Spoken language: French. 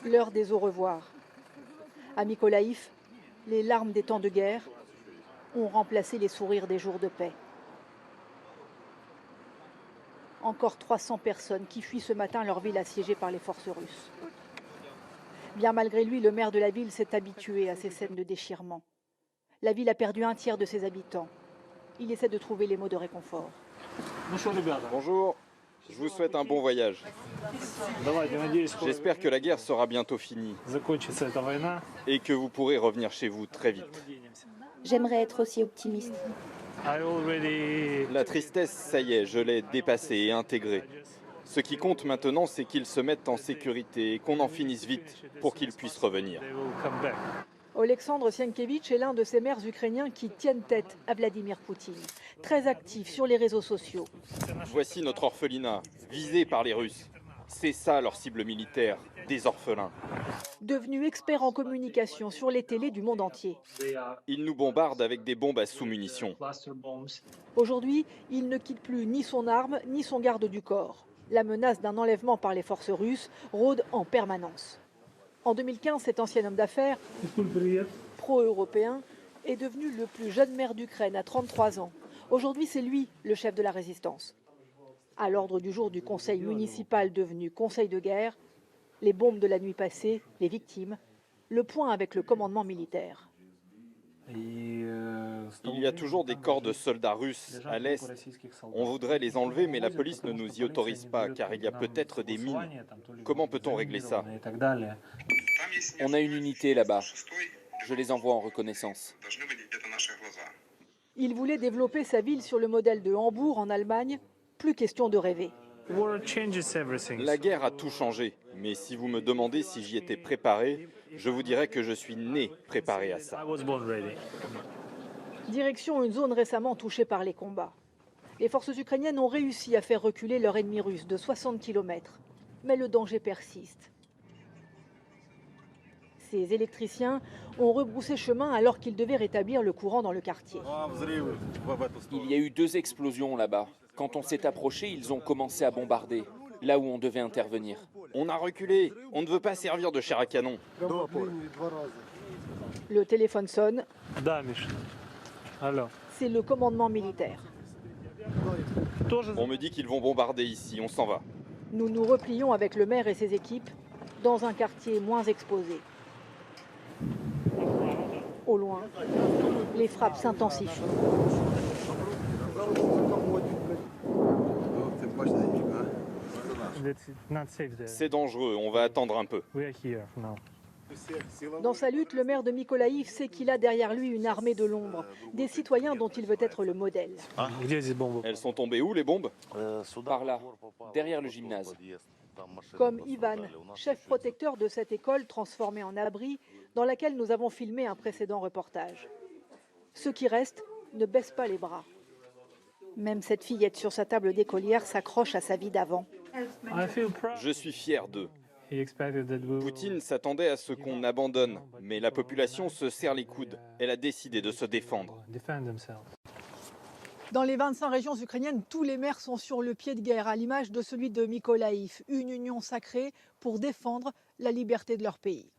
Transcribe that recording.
L'heure des au revoir. À Mykolaïv, les larmes des temps de guerre ont remplacé les sourires des jours de paix. Encore 300 personnes qui fuient ce matin leur ville assiégée par les forces russes. Bien malgré lui, le maire de la ville s'est habitué à ces scènes de déchirement. La ville a perdu un tiers de ses habitants. Il essaie de trouver les mots de réconfort. Bonjour, je vous souhaite un bon voyage. J'espère que la guerre sera bientôt finie et que vous pourrez revenir chez vous très vite. J'aimerais être aussi optimiste. La tristesse, ça y est, je l'ai dépassée et intégrée. Ce qui compte maintenant, c'est qu'ils se mettent en sécurité et qu'on en finisse vite pour qu'ils puissent revenir. Oleksandr Sienkiewicz est l'un de ces maires ukrainiens qui tiennent tête à Vladimir Poutine, très actif sur les réseaux sociaux. Voici notre orphelinat, visé par les Russes. C'est ça leur cible militaire, des orphelins. Devenu expert en communication sur les télés du monde entier. Ils nous bombardent avec des bombes à sous-munitions. Aujourd'hui, il ne quitte plus ni son arme ni son garde du corps. La menace d'un enlèvement par les forces russes rôde en permanence. En 2015, cet ancien homme d'affaires, pro-européen, est devenu le plus jeune maire d'Ukraine à 33 ans. Aujourd'hui, c'est lui le chef de la résistance. À l'ordre du jour du conseil municipal devenu conseil de guerre, les bombes de la nuit passée, les victimes, le point avec le commandement militaire. Il y a toujours des corps de soldats russes à l'est. On voudrait les enlever, mais la police ne nous y autorise pas, car il y a peut-être des mines. Comment peut-on régler ça? On a une unité là-bas. Je les envoie en reconnaissance. Il voulait développer sa ville sur le modèle de Hambourg en Allemagne. Plus question de rêver. La guerre a tout changé, mais si vous me demandez si j'y étais préparé, je vous dirais que je suis né préparé à ça. Direction une zone récemment touchée par les combats. Les forces ukrainiennes ont réussi à faire reculer leur ennemi russe de 60 km. Mais le danger persiste. Ces électriciens ont rebroussé chemin alors qu'ils devaient rétablir le courant dans le quartier. Il y a eu 2 explosions là-bas. Quand on s'est approché, ils ont commencé à bombarder, là où on devait intervenir. On a reculé, on ne veut pas servir de chair à canon. Le téléphone sonne. C'est le commandement militaire. On me dit qu'ils vont bombarder ici, on s'en va. Nous nous replions avec le maire et ses équipes dans un quartier moins exposé. Au loin, les frappes s'intensifient. C'est dangereux, on va attendre un peu. Dans sa lutte, le maire de Mykolaïv sait qu'il a derrière lui une armée de l'ombre, des citoyens dont il veut être le modèle. Elles sont tombées où, les bombes? Par là, derrière le gymnase. Comme Ivan, chef protecteur de cette école transformée en abri, dans laquelle nous avons filmé un précédent reportage. Ceux qui restent ne baissent pas les bras. Même cette fillette sur sa table d'écolière s'accroche à sa vie d'avant. Je suis fier d'eux. Poutine s'attendait à ce qu'on abandonne, mais la population se serre les coudes. Elle a décidé de se défendre. Dans les 25 régions ukrainiennes, tous les maires sont sur le pied de guerre, à l'image de celui de Mykolaïv, une union sacrée pour défendre la liberté de leur pays.